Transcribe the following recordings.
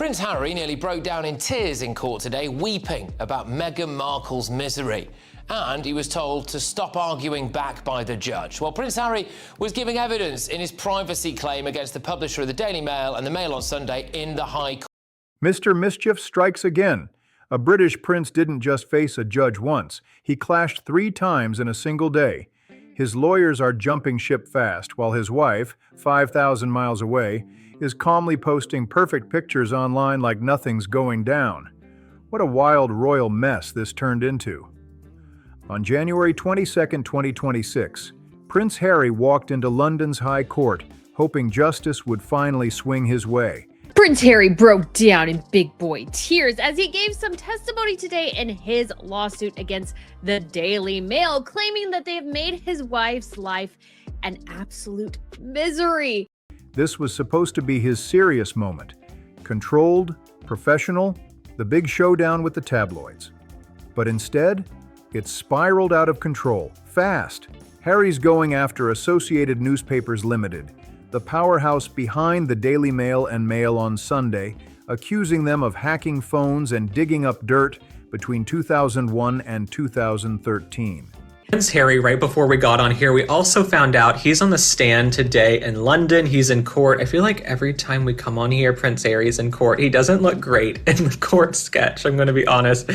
Prince Harry nearly broke down in tears in court today, weeping about Meghan Markle's misery. And he was told to stop arguing back by the judge. Well, Prince Harry was giving evidence in his privacy claim against the publisher of the Daily Mail and the Mail on Sunday in the High Court. Mr. Mischief strikes again. A British prince didn't just face a judge once. He clashed 3 times in a single day. His lawyers are jumping ship fast, while his wife, 5,000 miles away, is calmly posting perfect pictures online like nothing's going down. What a wild royal mess this turned into. On January 22, 2026, Prince Harry walked into London's High Court, hoping justice would finally swing his way. Prince Harry broke down in big boy tears as he gave some testimony today in his lawsuit against the Daily Mail, claiming that they have made his wife's life an absolute misery. This was supposed to be his serious moment. Controlled, professional, the big showdown with the tabloids. But instead, it spiraled out of control, fast. Harry's going after Associated Newspapers Limited, the powerhouse behind the Daily Mail and Mail on Sunday, accusing them of hacking phones and digging up dirt between 2001 and 2013. Prince Harry, right before we got on here, we also found out he's on the stand today in London. He's in court. I feel like every time we come on here, Prince Harry's in court. He doesn't look great in the court sketch, I'm going to be honest.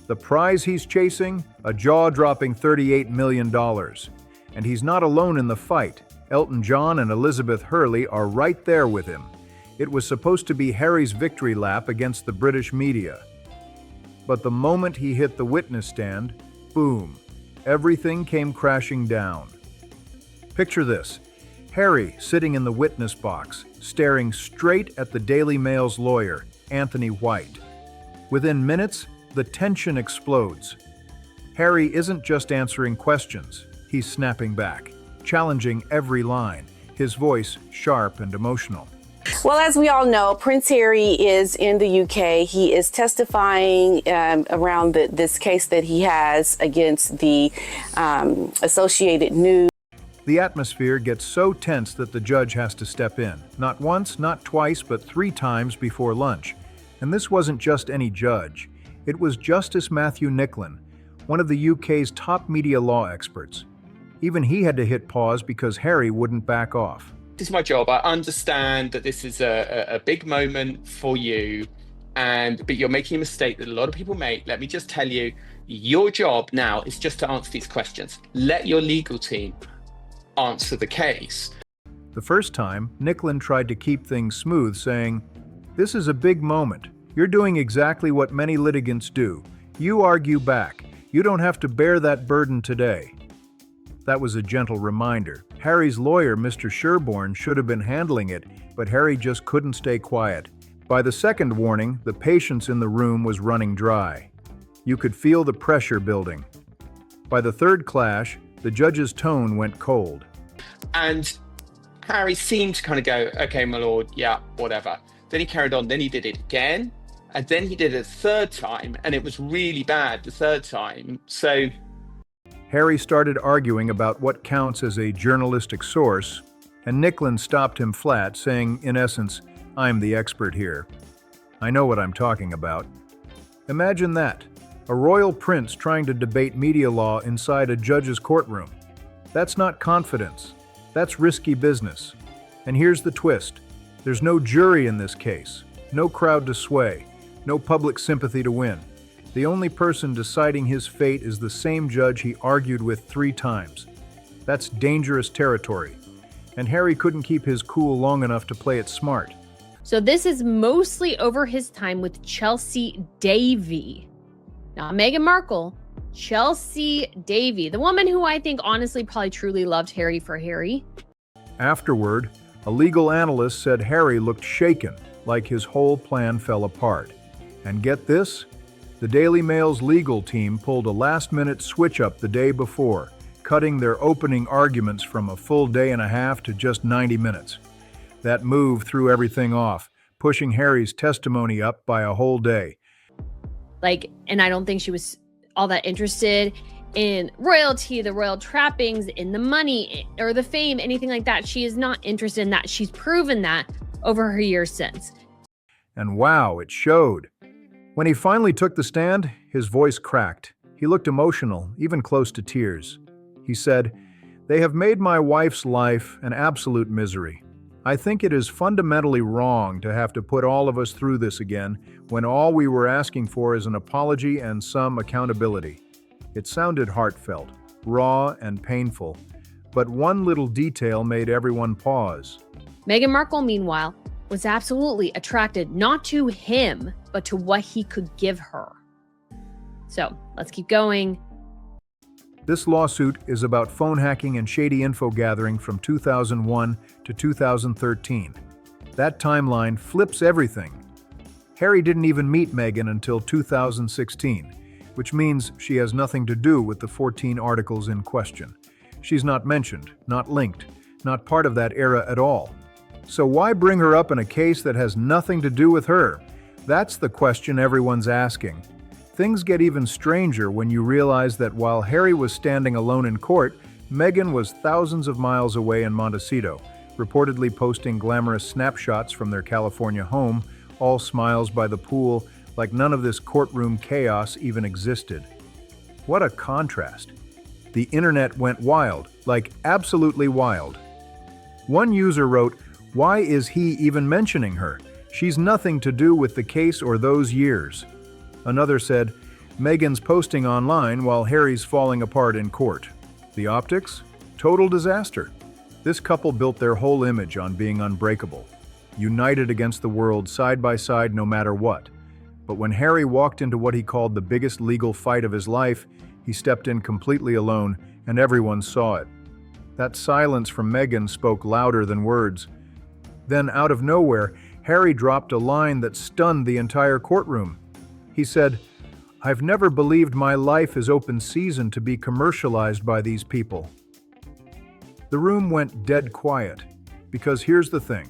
The prize he's chasing? A jaw-dropping $38 million. And he's not alone in the fight. Elton John and Elizabeth Hurley are right there with him. It was supposed to be Harry's victory lap against the British media. But the moment he hit the witness stand, boom, everything came crashing down. Picture this. Harry sitting in the witness box, staring straight at the Daily Mail's lawyer, Anthony White. Within minutes, the tension explodes. Harry isn't just answering questions, he's snapping back, challenging every line, his voice sharp and emotional. Well, as we all know, Prince Harry is in the UK. He is testifying around this case that he has against the Associated News. The atmosphere gets so tense that the judge has to step in. Not once, not twice, but 3 times before lunch. And this wasn't just any judge. It was Justice Matthew Nicklin, one of the UK's top media law experts. Even he had to hit pause because Harry wouldn't back off. This is my job. I understand that this is a big moment for you, but you're making a mistake that a lot of people make. Let me just tell you, your job now is just to answer these questions. Let your legal team answer the case. The first time, Nicklin tried to keep things smooth, saying, "This is a big moment. You're doing exactly what many litigants do. You argue back. You don't have to bear that burden today." That was a gentle reminder. Harry's lawyer, Mr. Sherborne, should have been handling it, but Harry just couldn't stay quiet. By the second warning, the patience in the room was running dry. You could feel the pressure building. By the third clash, the judge's tone went cold. And Harry seemed to kind of go, "Okay, my lord, yeah, whatever." Then he carried on, then he did it again, and then he did it a third time, and it was really bad the third time. So Harry started arguing about what counts as a journalistic source, and Nicklin stopped him flat, saying, in essence, "I'm the expert here. I know what I'm talking about." Imagine that, a royal prince trying to debate media law inside a judge's courtroom. That's not confidence. That's risky business. And here's the twist. There's no jury in this case, no crowd to sway, no public sympathy to win. The only person deciding his fate is the same judge he argued with 3 times. That's dangerous territory, and Harry couldn't keep his cool long enough to play it smart. So this is mostly over his time with Chelsea Davy. Not Meghan Markle, Chelsea Davy, the woman who I think honestly probably truly loved Harry for Harry. Afterward, a legal analyst said Harry looked shaken, like his whole plan fell apart. And get this? The Daily Mail's legal team pulled a last-minute switch-up the day before, cutting their opening arguments from a full day and a half to just 90 minutes. That move threw everything off, pushing Harry's testimony up by a whole day. And I don't think she was all that interested in royalty, the royal trappings, in the money or the fame, anything like that. She is not interested in that. She's proven that over her years since. And wow, it showed. When he finally took the stand, his voice cracked. He looked emotional, even close to tears. He said, "They have made my wife's life an absolute misery. I think it is fundamentally wrong to have to put all of us through this again when all we were asking for is an apology and some accountability." It sounded heartfelt, raw, and painful, but one little detail made everyone pause. Meghan Markle, meanwhile, was absolutely attracted not to him, but to what he could give her. So let's keep going. This lawsuit is about phone hacking and shady info gathering from 2001 to 2013. That timeline flips everything. Harry didn't even meet Meghan until 2016, which means she has nothing to do with the 14 articles in question. She's not mentioned, not linked, not part of that era at all. So why bring her up in a case that has nothing to do with her? That's the question everyone's asking. Things get even stranger when you realize that while Harry was standing alone in court, Meghan was thousands of miles away in Montecito, reportedly posting glamorous snapshots from their California home, all smiles by the pool, like none of this courtroom chaos even existed. What a contrast. The internet went wild, like absolutely wild. One user wrote, "Why is he even mentioning her? She's nothing to do with the case or those years." Another said, "Meghan's posting online while Harry's falling apart in court. The optics? Total disaster." This couple built their whole image on being unbreakable, united against the world side by side no matter what. But when Harry walked into what he called the biggest legal fight of his life, he stepped in completely alone, and everyone saw it. That silence from Meghan spoke louder than words. Then, out of nowhere, Harry dropped a line that stunned the entire courtroom. He said, "I've never believed my life is open season to be commercialized by these people." The room went dead quiet, because here's the thing.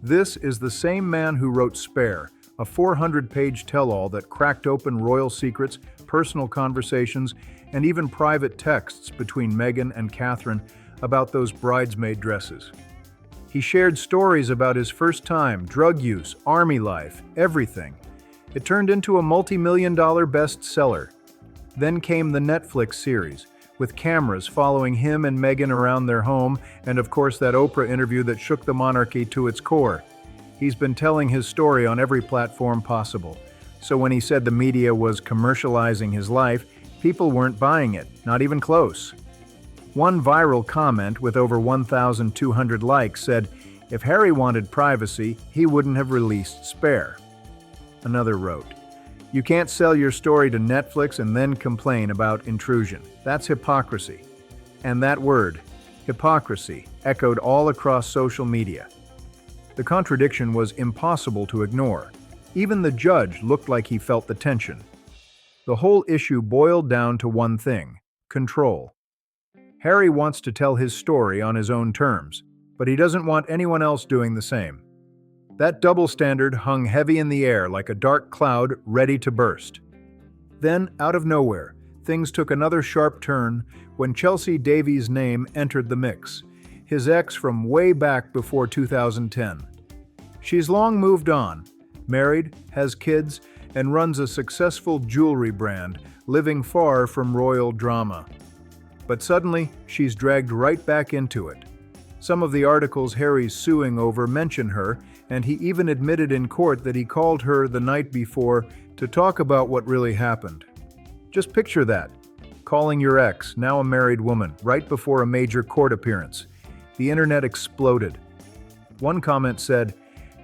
This is the same man who wrote Spare, a 400-page tell-all that cracked open royal secrets, personal conversations, and even private texts between Meghan and Catherine about those bridesmaid dresses. He shared stories about his first time, drug use, army life, everything. It turned into a multi-million-dollar bestseller. Then came the Netflix series, with cameras following him and Meghan around their home, and of course that Oprah interview that shook the monarchy to its core. He's been telling his story on every platform possible. So when he said the media was commercializing his life, people weren't buying it, not even close. One viral comment with over 1,200 likes said, "If Harry wanted privacy, he wouldn't have released Spare." Another wrote, "You can't sell your story to Netflix and then complain about intrusion. That's hypocrisy." And that word, hypocrisy, echoed all across social media. The contradiction was impossible to ignore. Even the judge looked like he felt the tension. The whole issue boiled down to one thing: control. Harry wants to tell his story on his own terms, but he doesn't want anyone else doing the same. That double standard hung heavy in the air like a dark cloud ready to burst. Then, out of nowhere, things took another sharp turn when Chelsea Davies' name entered the mix, his ex from way back before 2010. She's long moved on, married, has kids, and runs a successful jewelry brand, living far from royal drama. But suddenly, she's dragged right back into it. Some of the articles Harry's suing over mention her, and he even admitted in court that he called her the night before to talk about what really happened. Just picture that, calling your ex, now a married woman, right before a major court appearance. The internet exploded. One comment said,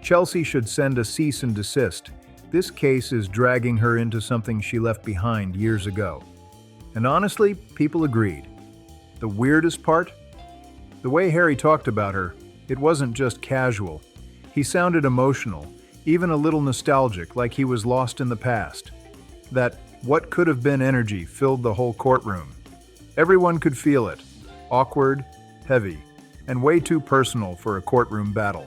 "Chelsea should send a cease and desist. This case is dragging her into something she left behind years ago." And honestly, people agreed. The weirdest part? The way Harry talked about her, it wasn't just casual. He sounded emotional, even a little nostalgic, like he was lost in the past. That what could have been energy filled the whole courtroom. Everyone could feel it. Awkward, heavy, and way too personal for a courtroom battle.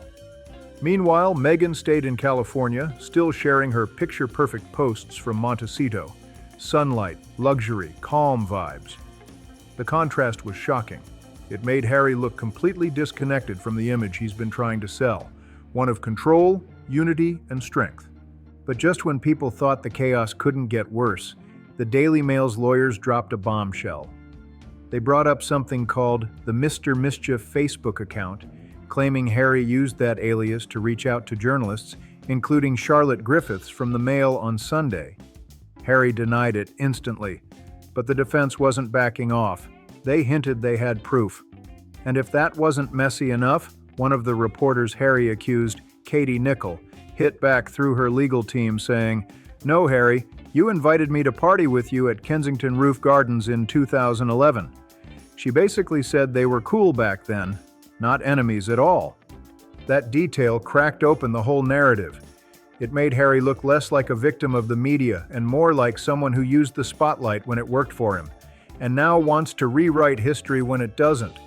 Meanwhile, Meghan stayed in California, still sharing her picture-perfect posts from Montecito. Sunlight, luxury, calm vibes. The contrast was shocking. It made Harry look completely disconnected from the image he's been trying to sell, one of control, unity, and strength. But just when people thought the chaos couldn't get worse, the Daily Mail's lawyers dropped a bombshell. They brought up something called the Mr. Mischief Facebook account, claiming Harry used that alias to reach out to journalists, including Charlotte Griffiths from the Mail on Sunday. Harry denied it instantly, but the defense wasn't backing off. They hinted they had proof. And if that wasn't messy enough, one of the reporters Harry accused, Katie Nichol, hit back through her legal team saying, "No, Harry, you invited me to party with you at Kensington Roof Gardens in 2011. She basically said they were cool back then, not enemies at all. That detail cracked open the whole narrative. It made Harry look less like a victim of the media and more like someone who used the spotlight when it worked for him, and now wants to rewrite history when it doesn't.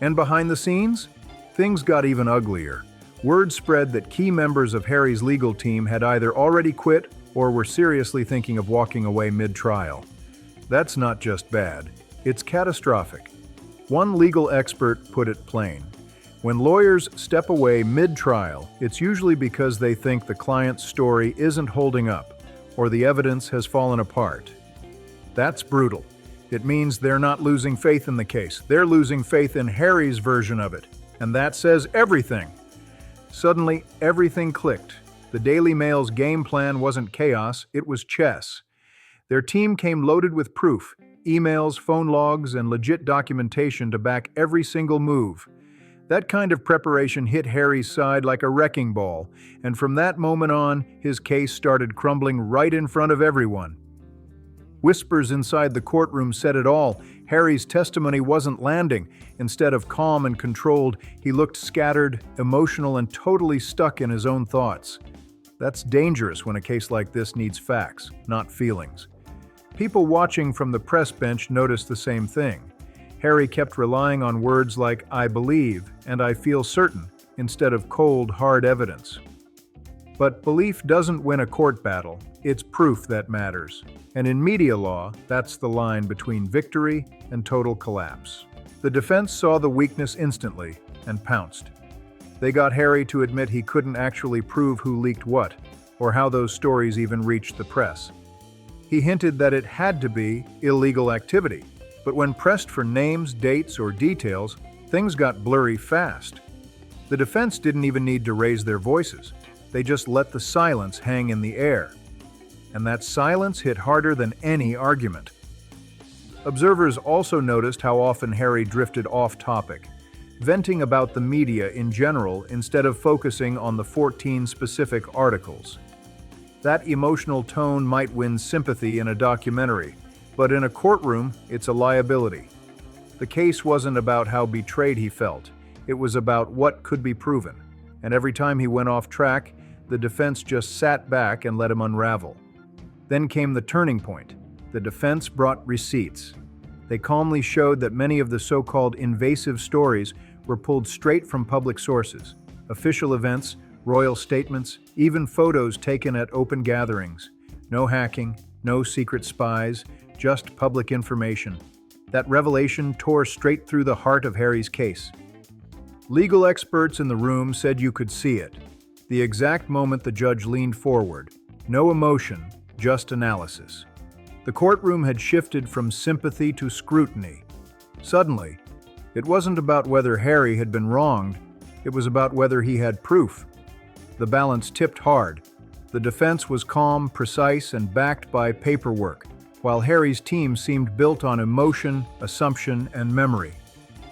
And behind the scenes, things got even uglier. Word spread that key members of Harry's legal team had either already quit or were seriously thinking of walking away mid-trial. That's not just bad, it's catastrophic. One legal expert put it plain. When lawyers step away mid-trial, it's usually because they think the client's story isn't holding up or the evidence has fallen apart. That's brutal. It means they're not losing faith in the case. They're losing faith in Harry's version of it. And that says everything. Suddenly, everything clicked. The Daily Mail's game plan wasn't chaos, it was chess. Their team came loaded with proof, emails, phone logs, and legit documentation to back every single move. That kind of preparation hit Harry's side like a wrecking ball, and from that moment on, his case started crumbling right in front of everyone. Whispers inside the courtroom said it all. Harry's testimony wasn't landing. Instead of calm and controlled, he looked scattered, emotional, and totally stuck in his own thoughts. That's dangerous when a case like this needs facts, not feelings. People watching from the press bench noticed the same thing. Harry kept relying on words like "I believe" and "I feel certain" instead of cold, hard evidence. But belief doesn't win a court battle, it's proof that matters. And in media law, that's the line between victory and total collapse. The defense saw the weakness instantly and pounced. They got Harry to admit he couldn't actually prove who leaked what, or how those stories even reached the press. He hinted that it had to be illegal activity, but when pressed for names, dates, or details, things got blurry fast. The defense didn't even need to raise their voices. They just let the silence hang in the air. And that silence hit harder than any argument. Observers also noticed how often Harry drifted off topic, venting about the media in general instead of focusing on the 14 specific articles. That emotional tone might win sympathy in a documentary, but in a courtroom, it's a liability. The case wasn't about how betrayed he felt, it was about what could be proven. And every time he went off track, the defense just sat back and let him unravel. Then came the turning point. The defense brought receipts. They calmly showed that many of the so-called invasive stories were pulled straight from public sources, official events, royal statements, even photos taken at open gatherings. No hacking, no secret spies, just public information. That revelation tore straight through the heart of Harry's case. Legal experts in the room said you could see it. The exact moment the judge leaned forward. No emotion, just analysis. The courtroom had shifted from sympathy to scrutiny. Suddenly, it wasn't about whether Harry had been wronged, it was about whether he had proof. The balance tipped hard. The defense was calm, precise, and backed by paperwork, while Harry's team seemed built on emotion, assumption, and memory.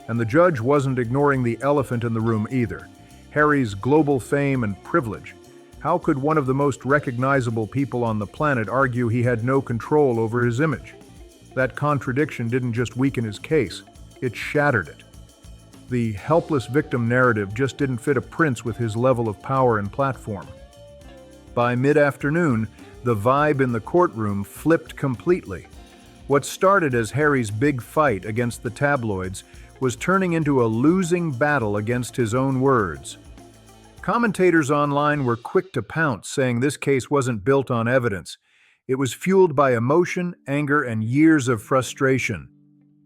And the judge wasn't ignoring the elephant in the room either. Harry's global fame and privilege. How could one of the most recognizable people on the planet argue he had no control over his image? That contradiction didn't just weaken his case, it shattered it. The helpless victim narrative just didn't fit a prince with his level of power and platform. By mid-afternoon, the vibe in the courtroom flipped completely. What started as Harry's big fight against the tabloids was turning into a losing battle against his own words. Commentators online were quick to pounce, saying this case wasn't built on evidence. It was fueled by emotion, anger, and years of frustration.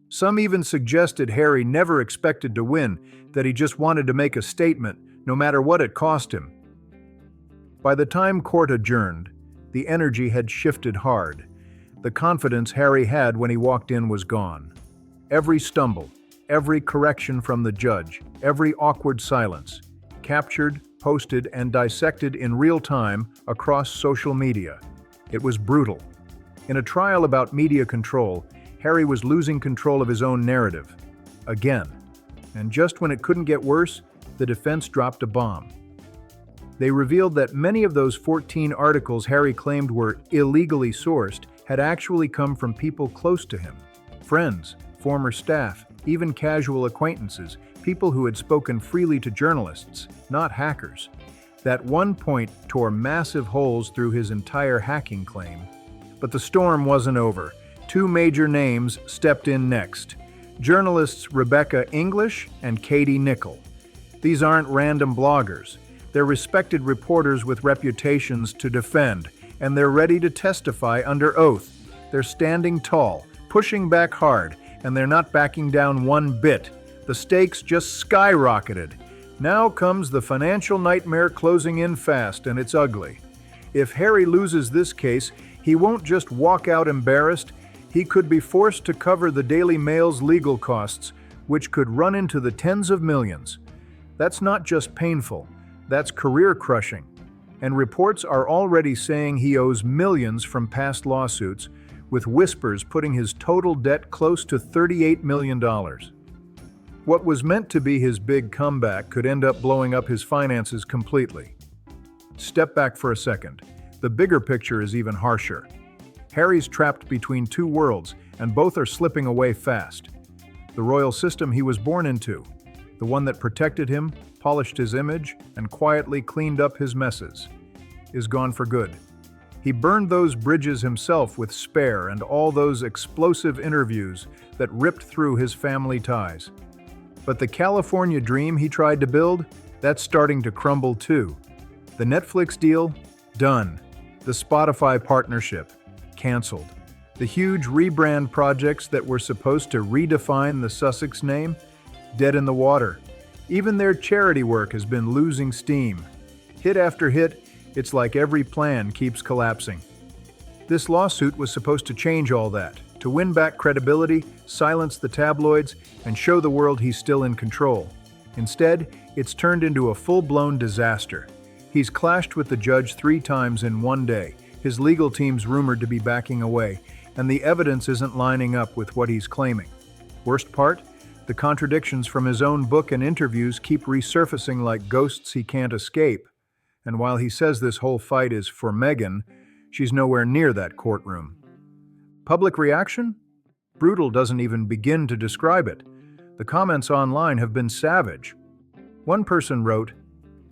Some even suggested Harry never expected to win, that he just wanted to make a statement, no matter what it cost him. By the time court adjourned, the energy had shifted hard. The confidence Harry had when he walked in was gone. Every stumble, every correction from the judge, every awkward silence, captured, posted, and dissected in real time across social media. It was brutal. In a trial about media control, Harry was losing control of his own narrative. Again. And just when it couldn't get worse, the defense dropped a bomb. They revealed that many of those 14 articles Harry claimed were illegally sourced had actually come from people close to him. Friends, former staff, even casual acquaintances, people who had spoken freely to journalists, not hackers. That one point tore massive holes through his entire hacking claim. But the storm wasn't over. Two major names stepped in next. Journalists Rebecca English and Katie Nichol. These aren't random bloggers. They're respected reporters with reputations to defend, and they're ready to testify under oath. They're standing tall, pushing back hard, and they're not backing down one bit. The stakes just skyrocketed. Now comes the financial nightmare closing in fast, and it's ugly. If Harry loses this case, he won't just walk out embarrassed. He could be forced to cover the Daily Mail's legal costs, which could run into the tens of millions. That's not just painful, that's career-crushing. And reports are already saying he owes millions from past lawsuits, with whispers putting his total debt close to $38 million. What was meant to be his big comeback could end up blowing up his finances completely. Step back for a second. The bigger picture is even harsher. Harry's trapped between two worlds, and both are slipping away fast. The royal system he was born into, the one that protected him, polished his image, and quietly cleaned up his messes, is gone for good. He burned those bridges himself with spare and all those explosive interviews that ripped through his family ties. But the California dream he tried to build, that's starting to crumble too. The Netflix deal, done. The Spotify partnership, canceled. The huge rebrand projects that were supposed to redefine the Sussex name, dead in the water. Even their charity work has been losing steam. Hit after hit, it's like every plan keeps collapsing. This lawsuit was supposed to change all that, to win back credibility, silence the tabloids, and show the world he's still in control. Instead, it's turned into a full-blown disaster. He's clashed with the judge 3 times in one day, his legal team's rumored to be backing away, and the evidence isn't lining up with what he's claiming. Worst part? The contradictions from his own book and interviews keep resurfacing like ghosts he can't escape. And while he says this whole fight is for Meghan, she's nowhere near that courtroom. Public reaction? Brutal doesn't even begin to describe it. The comments online have been savage. One person wrote,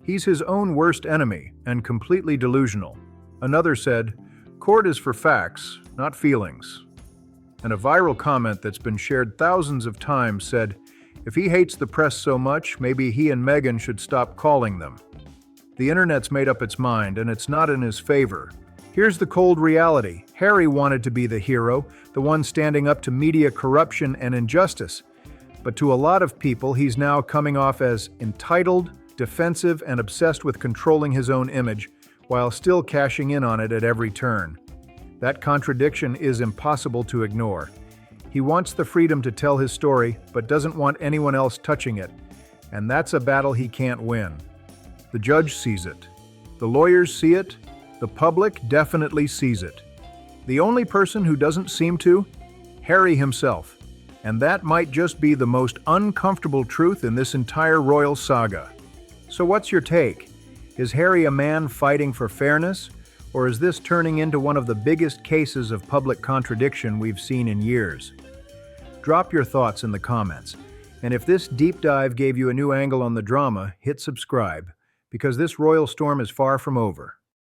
"He's his own worst enemy and completely delusional." Another said, "Court is for facts, not feelings." And a viral comment that's been shared thousands of times said, "If he hates the press so much, maybe he and Meghan should stop calling them." The internet's made up its mind, and it's not in his favor. Here's the cold reality. Harry wanted to be the hero, the one standing up to media corruption and injustice. But to a lot of people, he's now coming off as entitled, defensive, and obsessed with controlling his own image, while still cashing in on it at every turn. That contradiction is impossible to ignore. He wants the freedom to tell his story, but doesn't want anyone else touching it. And that's a battle he can't win. The judge sees it. The lawyers see it. The public definitely sees it. The only person who doesn't seem to? Harry himself. And that might just be the most uncomfortable truth in this entire royal saga. So what's your take? Is Harry a man fighting for fairness? Or is this turning into one of the biggest cases of public contradiction we've seen in years? Drop your thoughts in the comments. And if this deep dive gave you a new angle on the drama, hit subscribe, because this royal storm is far from over.